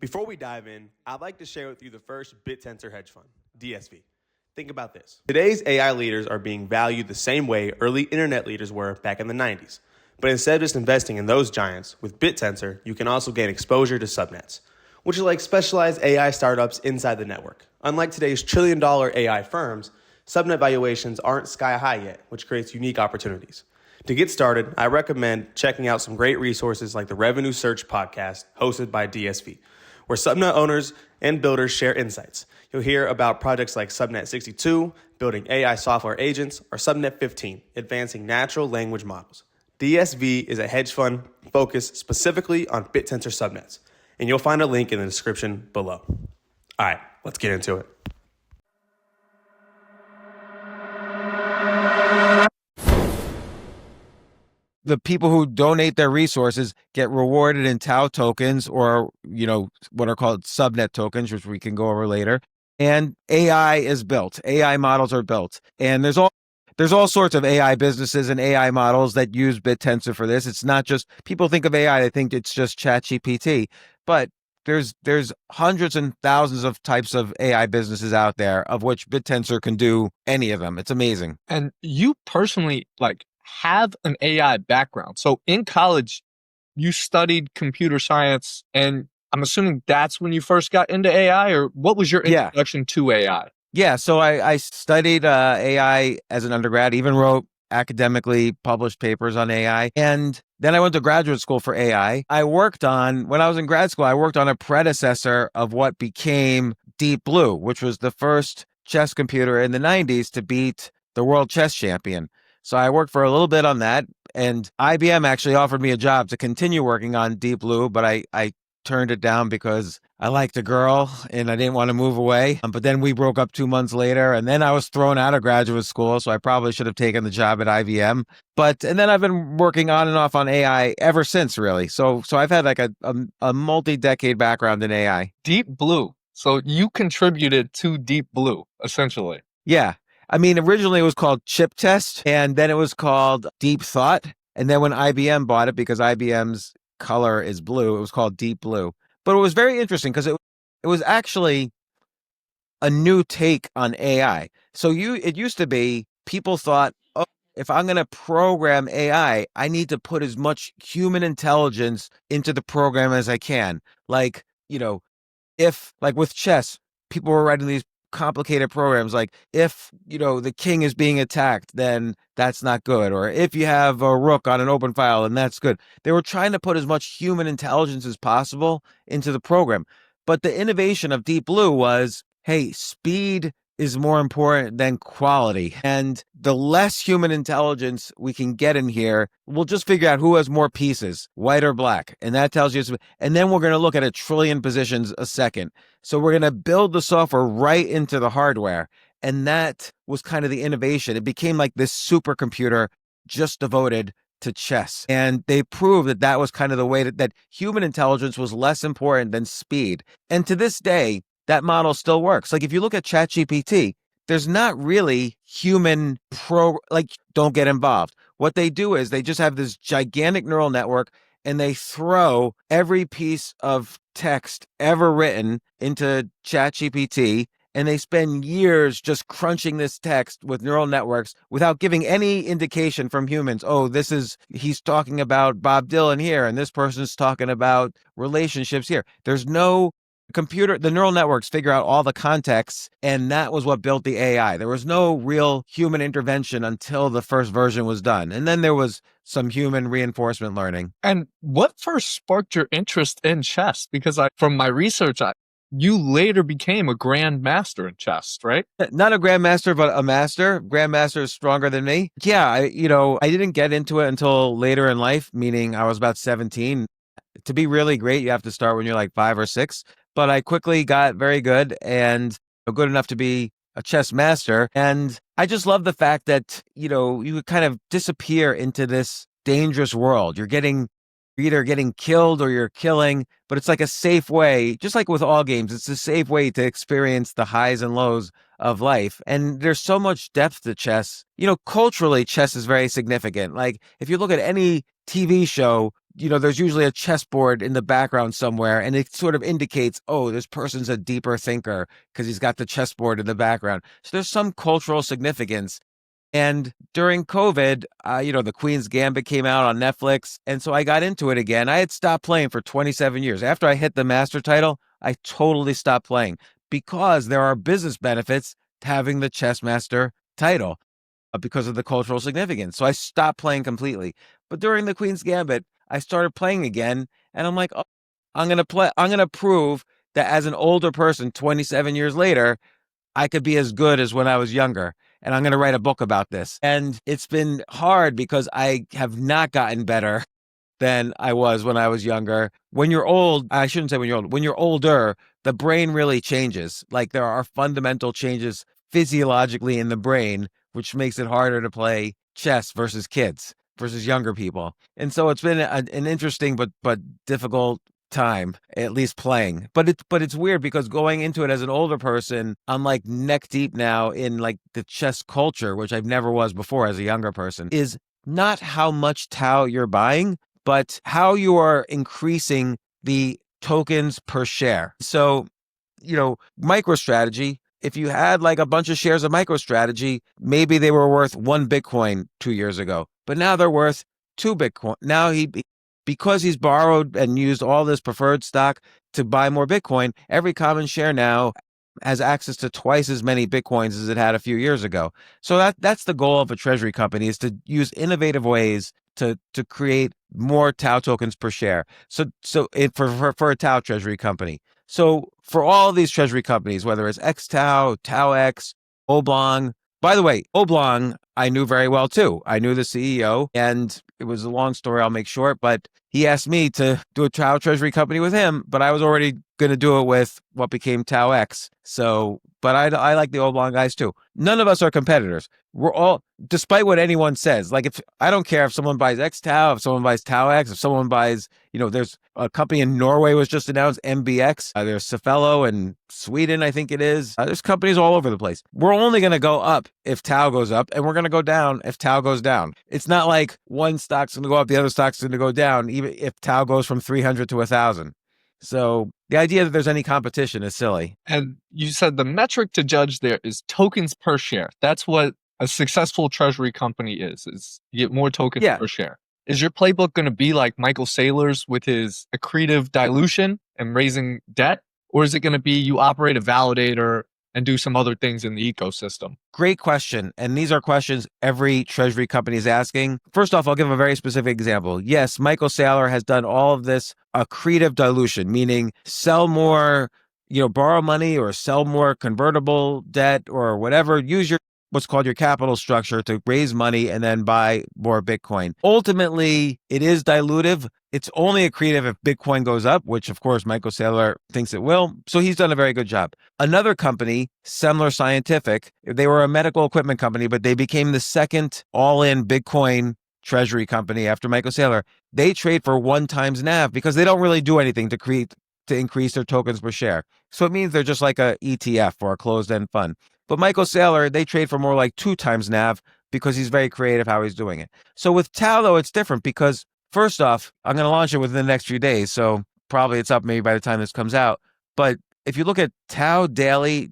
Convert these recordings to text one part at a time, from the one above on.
Before we dive in, I'd like to share with you the first Bittensor hedge fund, DSV. Think about this. Today's AI leaders are being valued the same way early internet leaders were back in the 90s. But instead of just investing in those giants, with Bittensor, you can also gain exposure to subnets, which are like specialized AI startups inside the network. Unlike today's trillion-dollar AI firms, subnet valuations aren't sky high yet, which creates unique opportunities. To get started, I recommend checking out some great resources like the Revenue Search podcast hosted by DSV, where subnet owners and builders share insights. You'll hear about projects like Subnet 62, building AI software agents, or Subnet 15, advancing natural language models. DSV is a hedge fund focused specifically on Bittensor subnets, and you'll find a link in the description below. All right, let's get into it. The people who donate their resources get rewarded in Tau tokens or, what are called subnet tokens, which we can go over later. And AI is built. AI models are built. And there's all sorts of AI businesses and AI models that use Bittensor for this. It's not just, people think of AI, they think it's just ChatGPT, but there's hundreds and thousands of types of AI businesses out there, of which Bittensor can do any of them. It's amazing. And you personally, have an AI background. So in college, you studied computer science, and I'm assuming that's when you first got into AI, or what was your introduction to AI? Yeah, so I studied AI as an undergrad, even wrote academically published papers on AI. And then I went to graduate school for AI. When I was in grad school, I worked on a predecessor of what became Deep Blue, which was the first chess computer in the 90s to beat the world chess champion. So I worked for a little bit on that, and IBM actually offered me a job to continue working on Deep Blue, but I turned it down because I liked a girl and I didn't want to move away. But then we broke up 2 months later, and then I was thrown out of graduate school, so I probably should have taken the job at IBM. And then I've been working on and off on AI ever since, really. So I've had a multi-decade background in AI. Deep Blue. So you contributed to Deep Blue, essentially. Yeah. I mean, originally it was called Chip Test, and then it was called Deep Thought. And then when IBM bought it, because IBM's color is blue, it was called Deep Blue. But it was very interesting because it was actually a new take on AI. So it used to be, people thought, oh, if I'm going to program AI, I need to put as much human intelligence into the program as I can. If with chess, people were writing these complicated programs, if the king is being attacked, then that's not good, or if you have a rook on an open file, and that's good. They were trying to put as much human intelligence as possible into the program. But the innovation of Deep Blue was, hey, speed is more important than quality, and the less human intelligence we can get in here, we'll just figure out who has more pieces, white or black, and that tells you. And then we're going to look at 1 trillion positions a second. So we're going to build the software right into the hardware, and that was kind of the innovation. It became like this supercomputer just devoted to chess, and they proved that was kind of the way that human intelligence was less important than speed. And to this day, that model still works. If you look at ChatGPT, there's not really human don't get involved. What they do is they just have this gigantic neural network, and they throw every piece of text ever written into ChatGPT, and they spend years just crunching this text with neural networks without giving any indication from humans. Oh, he's talking about Bob Dylan here, and this person's talking about relationships here. There's no the neural networks figure out all the contexts, and that was what built the AI. There was no real human intervention until the first version was done. And then there was some human reinforcement learning. And what first sparked your interest in chess? Because from my research, you later became a grandmaster in chess, right? Not a grandmaster, but a master. Grandmaster is stronger than me. Yeah, I didn't get into it until later in life, meaning I was about 17. To be really great, you have to start when you're 5 or 6. But I quickly got very good, and good enough to be a chess master. And I just love the fact that, you kind of disappear into this dangerous world. You're either getting killed or you're killing, but it's like a safe way, just like with all games, it's a safe way to experience the highs and lows of life. And there's so much depth to chess. Culturally, chess is very significant. If you look at any TV show there's usually a chessboard in the background somewhere, and it sort of indicates, oh, this person's a deeper thinker because he's got the chessboard in the background. So there's some cultural significance. And during COVID, the Queen's Gambit came out on Netflix. And so I got into it again. I had stopped playing for 27 years. After I hit the master title, I totally stopped playing because there are business benefits to having the chess master title because of the cultural significance. So I stopped playing completely. But during the Queen's Gambit, I started playing again. And I'm like, oh, I'm going to prove that as an older person, 27 years later, I could be as good as when I was younger. And I'm going to write a book about this. And it's been hard because I have not gotten better than I was when I was younger. When you're old, I shouldn't say when you're old, when you're older, the brain really changes. Like there are fundamental changes physiologically in the brain, which makes it harder to play chess versus kids, versus younger people. And so it's been an interesting but difficult time, at least playing. But it's weird because going into it as an older person, I'm like neck deep now in like the chess culture, which I've never was before as a younger person, is not how much Tau you're buying, but how you are increasing the tokens per share. So, MicroStrategy, if you had like a bunch of shares of MicroStrategy, maybe they were worth 1 Bitcoin 2 years ago, but now they're worth 2 Bitcoin. Now because he's borrowed and used all this preferred stock to buy more Bitcoin, every common share now has access to twice as many Bitcoins as it had a few years ago. So that's the goal of a treasury company, is to use innovative ways to create more Tau tokens per share. For a Tau treasury company. So for all these treasury companies, whether it's XTau, TauX, Oblong, by the way, Oblong, I knew very well too. I knew the CEO, and it was a long story I'll make short, but he asked me to do a Tau treasury company with him, but I was already going to do it with what became TauX. So, but I like the Oblong guys too. None of us are competitors. We're all, despite what anyone says, like I don't care if someone buys XTau, if someone buys TauX, if someone buys, there's a company in Norway was just announced, MBX. There's Cefello in Sweden, I think it is. There's companies all over the place. We're only going to go up if Tau goes up, and we're going to go down if Tau goes down. It's not like one stock's going to go up, the other stock's going to go down, even if Tau goes from 300 to 1,000. So the idea that there's any competition is silly. And you said the metric to judge there is tokens per share. That's what a successful treasury company is you get more tokens per share. Is your playbook going to be like Michael Saylor's with his accretive dilution and raising debt? Or is it going to be you operate a validator and do some other things in the ecosystem? Great question. And these are questions every treasury company is asking. First off, I'll give a very specific example. Yes, Michael Saylor has done all of this accretive dilution, meaning sell more, borrow money or sell more convertible debt or whatever. Use what's called your capital structure to raise money and then buy more Bitcoin. Ultimately, it is dilutive. It's only accretive if Bitcoin goes up, which of course Michael Saylor thinks it will. So he's done a very good job. Another company, Semler Scientific, they were a medical equipment company, but they became the second all-in Bitcoin treasury company after Michael Saylor. They trade for 1 times NAV because they don't really do anything to increase their tokens per share. So it means they're just like a ETF or a closed-end fund. But Michael Saylor, they trade for more like 2 times NAV because he's very creative how he's doing it. So with Tau, though, it's different because first off, I'm going to launch it within the next few days. So probably it's up maybe by the time this comes out. But if you look at taudaily.io,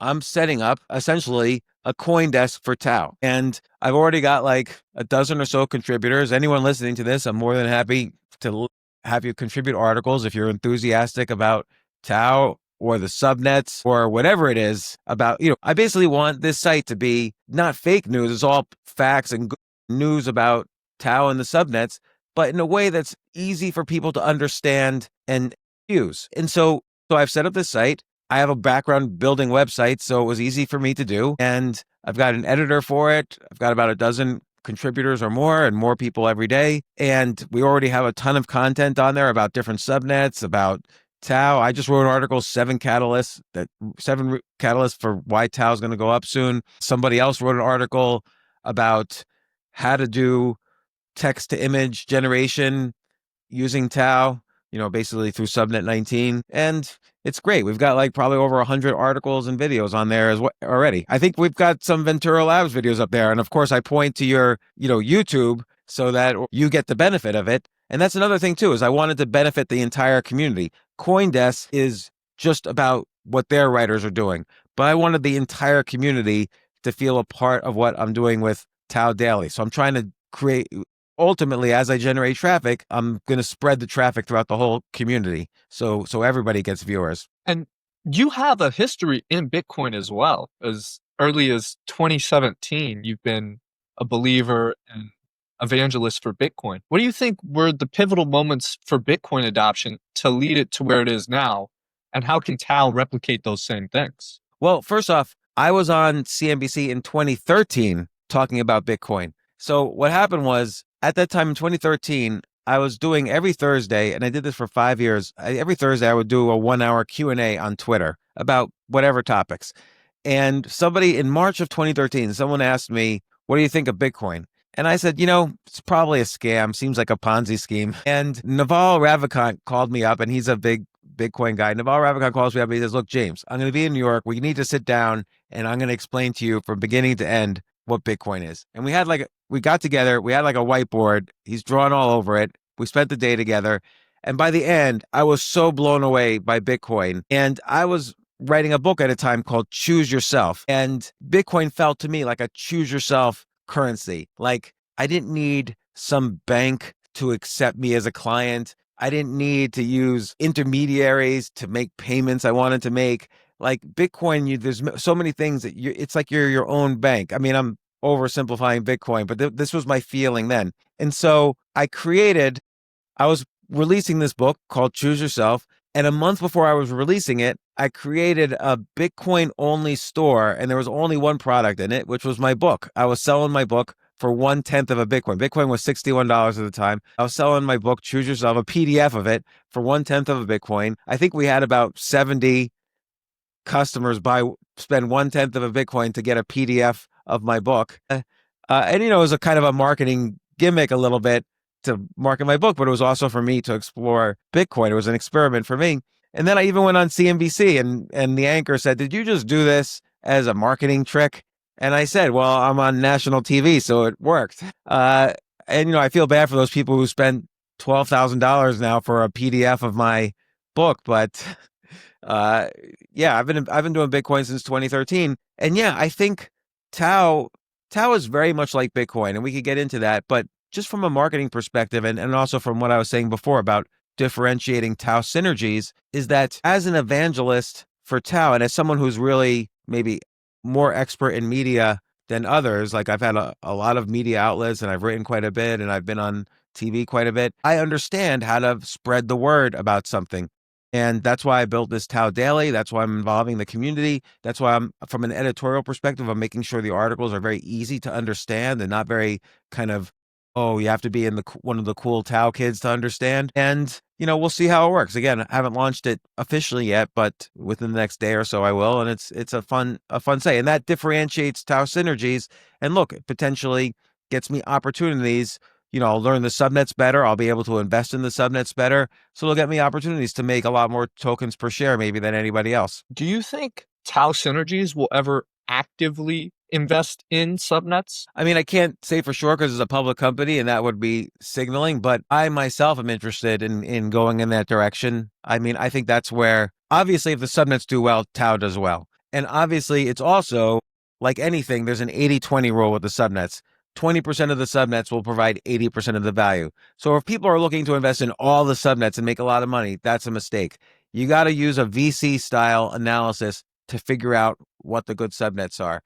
I'm setting up essentially a coin desk for Tau. And I've already got like a dozen or so contributors. Anyone listening to this, I'm more than happy to have you contribute articles if you're enthusiastic about Tau or the subnets or whatever it is about, I basically want this site to be not fake news. It's all facts and good news about Tau and the subnets, but in a way that's easy for people to understand and use. And so I've set up this site. I have a background building websites, so it was easy for me to do. And I've got an editor for it. I've got about a dozen contributors or more and more people every day. And we already have a ton of content on there about different subnets, about Tau. I just wrote an article, 7 catalysts for why Tau is going to go up soon. Somebody else wrote an article about how to do text to image generation using Tau, basically through Subnet 19. And it's great. We've got like probably over 100 articles and videos on there already. I think we've got some Ventura Labs videos up there. And of course, I point to your, YouTube so that you get the benefit of it. And that's another thing too, is I wanted to benefit the entire community. CoinDesk is just about what their writers are doing, but I wanted the entire community to feel a part of what I'm doing with Tau Daily. So I'm trying to create, ultimately, as I generate traffic, I'm going to spread the traffic throughout the whole community. So everybody gets viewers. And you have a history in Bitcoin as well. As early as 2017, you've been a believer and evangelist for Bitcoin. What do you think were the pivotal moments for Bitcoin adoption to lead it to where it is now? And how can Tau replicate those same things? Well, first off, I was on CNBC in 2013 talking about Bitcoin. So what happened was, at that time in 2013, I was doing every Thursday, and I did this for 5 years. Every Thursday, I would do a 1-hour Q&A on Twitter about whatever topics. And somebody in March of 2013, someone asked me, what do you think of Bitcoin? And I said, it's probably a scam. Seems like a Ponzi scheme. And Naval Ravikant called me up, and he's a big Bitcoin guy. Naval Ravikant calls me up and he says, look, James, I'm going to be in New York. We need to sit down, and I'm going to explain to you from beginning to end what Bitcoin is. And we got together. We had like a whiteboard. He's drawn all over it. We spent the day together. And by the end, I was so blown away by Bitcoin. And I was writing a book at a time called Choose Yourself. And Bitcoin felt to me like a choose yourself currency. Like, I didn't need some bank to accept me as a client. I didn't need to use intermediaries to make payments I wanted to make. Like Bitcoin, there's so many things that it's like you're your own bank. I mean, I'm oversimplifying Bitcoin, but this was my feeling then. And so I was releasing this book called Choose Yourself. And a month before I was releasing it, I created a Bitcoin only store, and there was only one product in it, which was my book. I was selling my book for 1/10 of a Bitcoin. Bitcoin was $61 at the time. I was selling my book, Choose Yourself, a PDF of it for 1/10 of a Bitcoin. I think we had about 70 customers spend 1/10 of a Bitcoin to get a PDF of my book. And, it was a kind of a marketing gimmick a little bit to market my book, but it was also for me to explore Bitcoin. It was an experiment for me. And then I even went on CNBC and the anchor said, did you just do this as a marketing trick? And I said, well, I'm on national TV, so it worked. And I feel bad for those people who spent $12,000 now for a PDF of my book. But yeah, I've been doing Bitcoin since 2013. And yeah, I think Tau is very much like Bitcoin, and we could get into that. But just from a marketing perspective, and also from what I was saying before about differentiating Tau synergies, is that as an evangelist for Tau, and as someone who's really maybe more expert in media than others, like I've had a lot of media outlets, and I've written quite a bit, and I've been on TV quite a bit, I understand how to spread the word about something. And that's why I built this Tau Daily. That's why I'm involving the community. That's why from an editorial perspective, I'm making sure the articles are very easy to understand and not very kind of, oh, you have to be in one of the cool Tau kids to understand. And, we'll see how it works. Again, I haven't launched it officially yet, but within the next day or so I will. And it's a fun say. And that differentiates Tau synergies. And look, it potentially gets me opportunities. I'll learn the subnets better. I'll be able to invest in the subnets better. So it'll get me opportunities to make a lot more tokens per share maybe than anybody else. Do you think Tau Synergies will ever actively invest in subnets? I mean, I can't say for sure because it's a public company and that would be signaling, but I myself am interested in going in that direction. I mean, I think that's where, obviously, if the subnets do well, Tau does well. And obviously, it's also, like anything, there's an 80-20 rule with the subnets. 20% of the subnets will provide 80% of the value. So if people are looking to invest in all the subnets and make a lot of money, that's a mistake. You got to use a VC style analysis to figure out what the good subnets are.